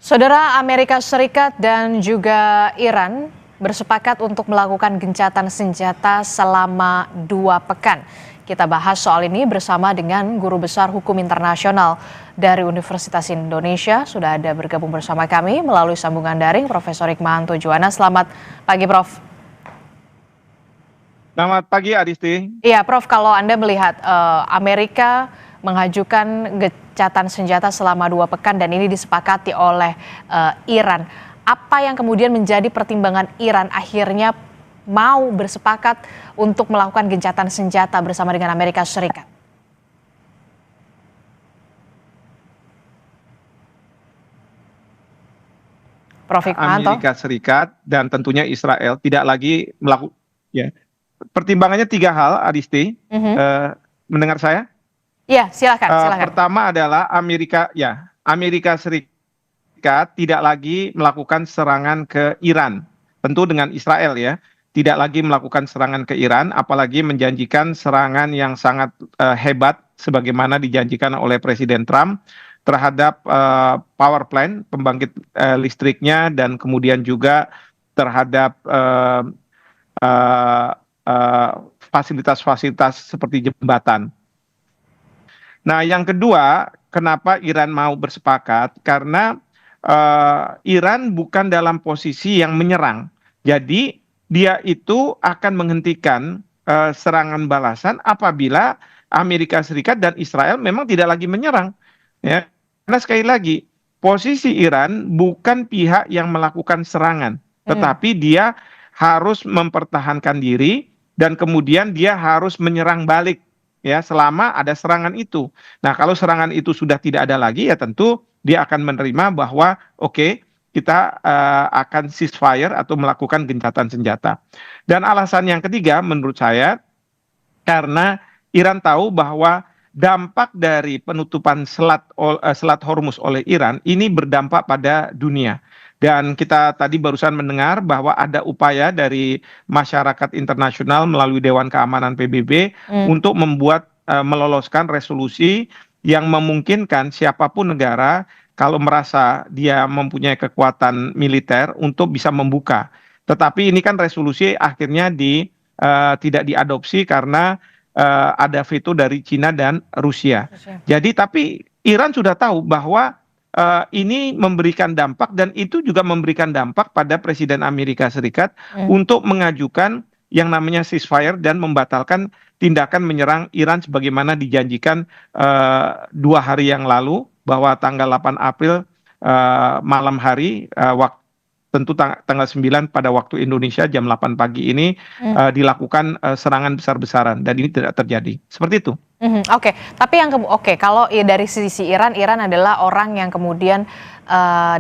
Saudara, Amerika Serikat dan juga Iran bersepakat untuk melakukan gencatan senjata selama 2 pekan. Kita bahas soal ini bersama dengan Guru Besar Hukum Internasional dari Universitas Indonesia. Sudah ada bergabung bersama kami melalui sambungan daring Profesor Hikmahanto Juwana. Selamat pagi, Prof. Selamat pagi, Adisti. Iya, Prof, kalau Anda melihat Amerika mengajukan gencatan senjata selama 2 pekan dan ini disepakati oleh Iran. Apa yang kemudian menjadi pertimbangan Iran akhirnya mau bersepakat untuk melakukan gencatan senjata bersama dengan Amerika Serikat? Prof. Hikmahanto. Amerika Serikat dan tentunya Israel tidak lagi melakukan, ya. Pertimbangannya 3 hal, Adisti. Mendengar saya? Iya, silakan. Pertama adalah Amerika Serikat tidak lagi melakukan serangan ke Iran. Tentu dengan Israel ya, tidak lagi melakukan serangan ke Iran, apalagi menjanjikan serangan yang sangat hebat sebagaimana dijanjikan oleh Presiden Trump terhadap power plant, pembangkit listriknya, dan kemudian juga terhadap fasilitas-fasilitas seperti jembatan. Nah, yang kedua, kenapa Iran mau bersepakat? Karena Iran bukan dalam posisi yang menyerang. Jadi, dia itu akan menghentikan serangan balasan apabila Amerika Serikat dan Israel memang tidak lagi menyerang. Ya. Karena sekali lagi, posisi Iran bukan pihak yang melakukan serangan, tetapi dia harus mempertahankan diri dan kemudian dia harus menyerang balik. Ya, selama ada serangan itu. Nah, kalau serangan itu sudah tidak ada lagi, ya tentu dia akan menerima bahwa oke, kita akan ceasefire atau melakukan gencatan senjata. Dan alasan yang ketiga menurut saya, karena Iran tahu bahwa dampak dari penutupan Selat Hormuz oleh Iran ini berdampak pada dunia. Dan kita tadi barusan mendengar bahwa ada upaya dari masyarakat internasional melalui Dewan Keamanan PBB untuk meloloskan resolusi yang memungkinkan siapapun negara kalau merasa dia mempunyai kekuatan militer untuk bisa membuka. Tetapi ini kan resolusi akhirnya tidak diadopsi karena ada veto dari Cina dan Rusia. Jadi tapi Iran sudah tahu bahwa ini memberikan dampak dan itu juga memberikan dampak pada Presiden Amerika Serikat untuk mengajukan yang namanya ceasefire dan membatalkan tindakan menyerang Iran sebagaimana dijanjikan 2 hari yang lalu bahwa tanggal 8 April malam hari tentu tanggal 9 pada waktu Indonesia jam 8 pagi ini dilakukan serangan besar-besaran dan ini tidak terjadi. Seperti itu. Oke, tapi kalau dari sisi Iran adalah orang yang kemudian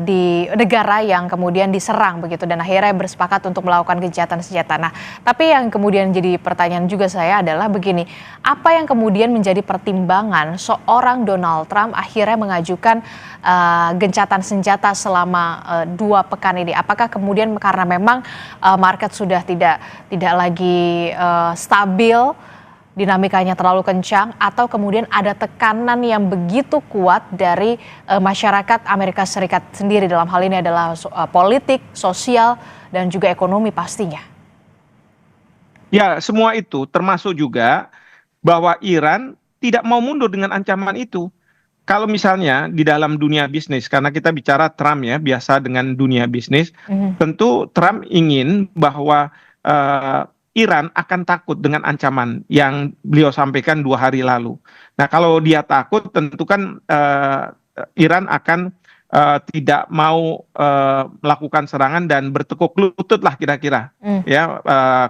di negara yang kemudian diserang begitu dan akhirnya bersepakat untuk melakukan gencatan senjata. Nah, tapi yang kemudian jadi pertanyaan juga saya adalah begini, apa yang kemudian menjadi pertimbangan seorang Donald Trump akhirnya mengajukan gencatan senjata selama 2 pekan ini? Apakah kemudian karena memang market sudah tidak lagi stabil, dinamikanya terlalu kencang, atau kemudian ada tekanan yang begitu kuat dari masyarakat Amerika Serikat sendiri, dalam hal ini adalah politik, sosial, dan juga ekonomi pastinya? Ya, semua itu termasuk juga bahwa Iran tidak mau mundur dengan ancaman itu. Kalau misalnya di dalam dunia bisnis, karena kita bicara Trump ya, biasa dengan dunia bisnis, tentu Trump ingin bahwa Iran akan takut dengan ancaman yang beliau sampaikan 2 hari lalu. Nah, kalau dia takut, tentu kan Iran akan tidak mau melakukan serangan dan bertekuk lutut lah kira-kira. Ya,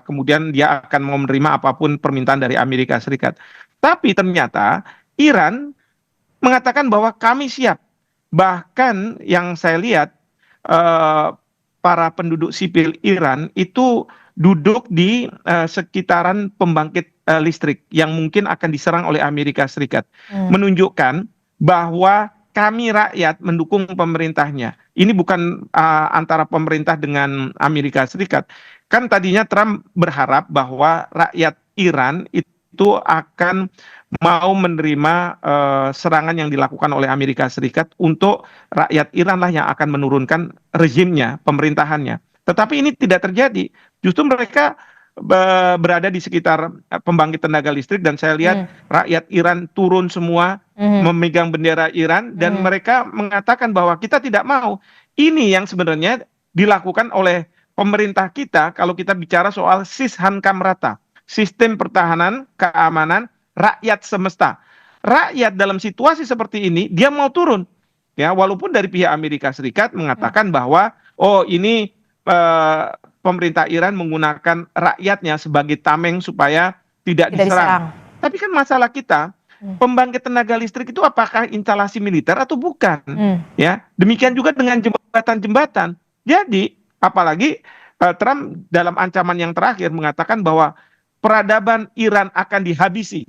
kemudian dia akan mau menerima apapun permintaan dari Amerika Serikat. Tapi ternyata Iran mengatakan bahwa kami siap. Bahkan yang saya lihat para penduduk sipil Iran itu duduk di sekitaran pembangkit listrik yang mungkin akan diserang oleh Amerika Serikat. Menunjukkan bahwa kami rakyat mendukung pemerintahnya. Ini bukan antara pemerintah dengan Amerika Serikat. Kan tadinya Trump berharap bahwa rakyat Iran itu itu akan mau menerima serangan yang dilakukan oleh Amerika Serikat untuk rakyat Iran lah yang akan menurunkan rezimnya, pemerintahannya. Tetapi ini tidak terjadi. Justru mereka berada di sekitar pembangkit tenaga listrik dan saya lihat rakyat Iran turun semua memegang bendera Iran dan mereka mengatakan bahwa kita tidak mau. Ini yang sebenarnya dilakukan oleh pemerintah kita kalau kita bicara soal Sishan Kamrata, sistem pertahanan keamanan rakyat semesta. Rakyat dalam situasi seperti ini dia mau turun. Ya, walaupun dari pihak Amerika Serikat mengatakan bahwa oh ini pemerintah Iran menggunakan rakyatnya sebagai tameng supaya tidak diserang. Tapi kan masalah kita, pembangkit tenaga listrik itu apakah instalasi militer atau bukan? Ya, demikian juga dengan jembatan-jembatan. Jadi, apalagi Trump dalam ancaman yang terakhir mengatakan bahwa peradaban Iran akan dihabisi.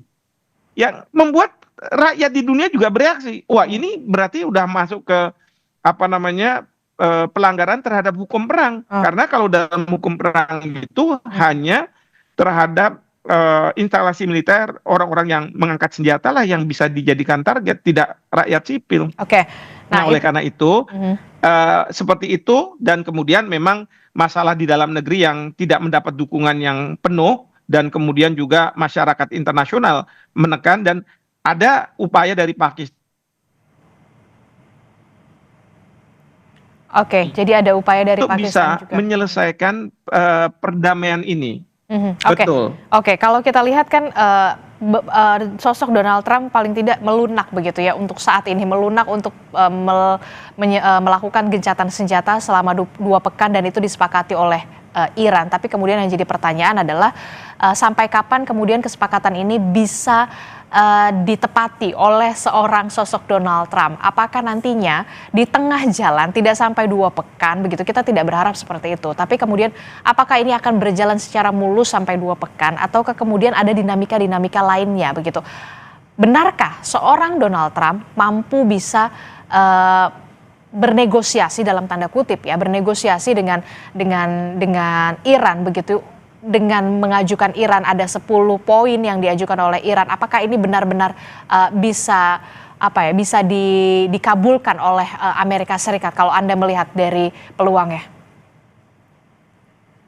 Yang membuat rakyat di dunia juga bereaksi. Wah, ini berarti udah masuk ke apa namanya? Pelanggaran terhadap hukum perang. Karena kalau dalam hukum perang itu hanya terhadap instalasi militer, orang-orang yang mengangkat senjata lah yang bisa dijadikan target, tidak rakyat sipil. Oke. Nah, oleh karena itu seperti itu dan kemudian memang masalah di dalam negeri yang tidak mendapat dukungan yang penuh dan kemudian juga masyarakat internasional menekan dan ada upaya dari Pakistan. Oke, jadi ada upaya dari Pakistan bisa juga menyelesaikan perdamaian ini. Betul. Oke, kalau kita lihat kan sosok Donald Trump paling tidak melunak begitu ya untuk saat ini, melunak untuk melakukan gencatan senjata selama 2 pekan dan itu disepakati oleh Iran. Tapi kemudian yang jadi pertanyaan adalah sampai kapan kemudian kesepakatan ini bisa ditepati oleh seorang sosok Donald Trump. Apakah nantinya di tengah jalan tidak sampai 2 pekan begitu, kita tidak berharap seperti itu. Tapi kemudian apakah ini akan berjalan secara mulus sampai 2 pekan ataukah kemudian ada dinamika-dinamika lainnya begitu. Benarkah seorang Donald Trump mampu bisa bernegosiasi dalam tanda kutip ya, bernegosiasi dengan Iran begitu, dengan mengajukan Iran ada 10 poin yang diajukan oleh Iran. Apakah ini benar-benar bisa dikabulkan oleh Amerika Serikat kalau Anda melihat dari peluangnya?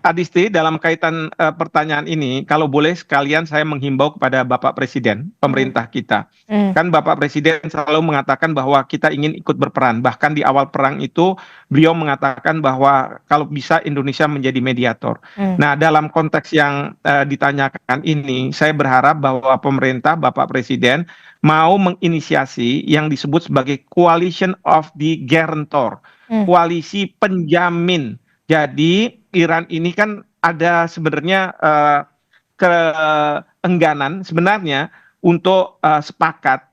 Adisti, dalam kaitan pertanyaan ini, kalau boleh sekalian saya menghimbau kepada Bapak Presiden, pemerintah kita. Kan Bapak Presiden selalu mengatakan bahwa kita ingin ikut berperan. Bahkan di awal perang itu beliau mengatakan bahwa kalau bisa Indonesia menjadi mediator. Nah, dalam konteks yang ditanyakan ini, saya berharap bahwa pemerintah, Bapak Presiden, mau menginisiasi yang disebut sebagai Coalition of the Guarantor, koalisi penjamin. Jadi Iran ini kan ada sebenarnya keengganan sebenarnya untuk sepakat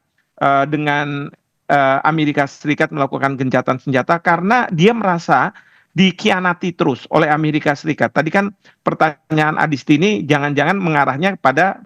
dengan Amerika Serikat melakukan gencatan senjata karena dia merasa dikhianati terus oleh Amerika Serikat. Tadi kan pertanyaan Adisti ini jangan-jangan mengarahnya pada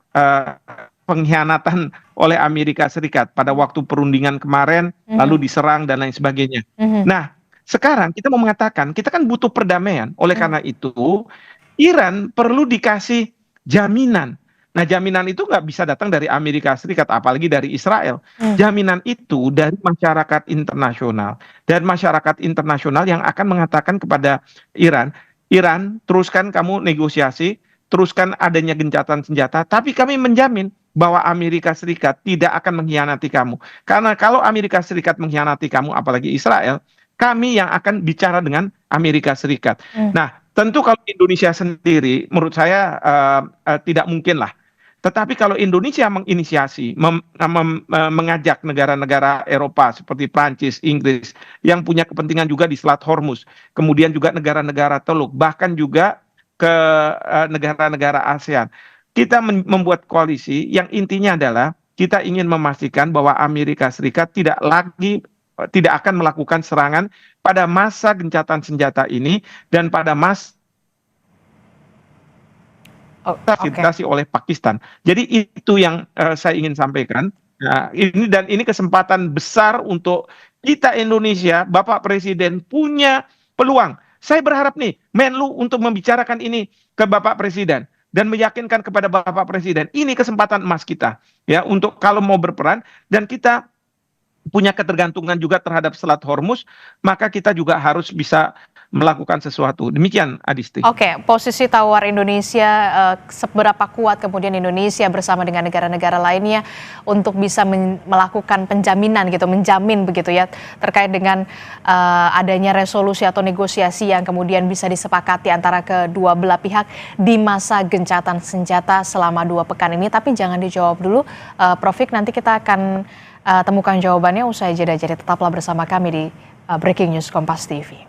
pengkhianatan oleh Amerika Serikat pada waktu perundingan kemarin lalu diserang dan lain sebagainya. Nah, sekarang kita mau mengatakan kita kan butuh perdamaian. Oleh karena itu Iran perlu dikasih jaminan. Nah, jaminan itu nggak bisa datang dari Amerika Serikat, apalagi dari Israel. Jaminan itu dari masyarakat internasional. Dan masyarakat internasional yang akan mengatakan kepada Iran, Iran teruskan kamu negosiasi, teruskan adanya gencatan senjata, tapi kami menjamin bahwa Amerika Serikat tidak akan mengkhianati kamu. Karena kalau Amerika Serikat mengkhianati kamu, apalagi Israel, kami yang akan bicara dengan Amerika Serikat. Nah, tentu kalau Indonesia sendiri, menurut saya tidak mungkin lah. Tetapi kalau Indonesia menginisiasi, mengajak negara-negara Eropa seperti Prancis, Inggris, yang punya kepentingan juga di Selat Hormuz, kemudian juga negara-negara Teluk, bahkan juga ke negara-negara ASEAN, kita membuat koalisi yang intinya adalah kita ingin memastikan bahwa Amerika Serikat tidak akan melakukan serangan pada masa gencatan senjata ini dan pada masa difasilitasi oleh Pakistan. Jadi itu yang saya ingin sampaikan. Nah, ini kesempatan besar untuk kita Indonesia, Bapak Presiden punya peluang. Saya berharap nih Menlu untuk membicarakan ini ke Bapak Presiden dan meyakinkan kepada Bapak Presiden, ini kesempatan emas kita ya untuk kalau mau berperan, dan kita punya ketergantungan juga terhadap Selat Hormuz, maka kita juga harus bisa melakukan sesuatu. Demikian, Adisti. Oke, posisi tawar Indonesia, seberapa kuat kemudian Indonesia bersama dengan negara-negara lainnya untuk bisa melakukan penjaminan gitu, menjamin begitu ya, terkait dengan adanya resolusi atau negosiasi yang kemudian bisa disepakati antara kedua belah pihak di masa gencatan senjata selama 2 pekan ini. Tapi jangan dijawab dulu, Prof. Nanti kita akan temukan jawabannya usai jeda. Jadi tetaplah bersama kami di Breaking News Kompas TV.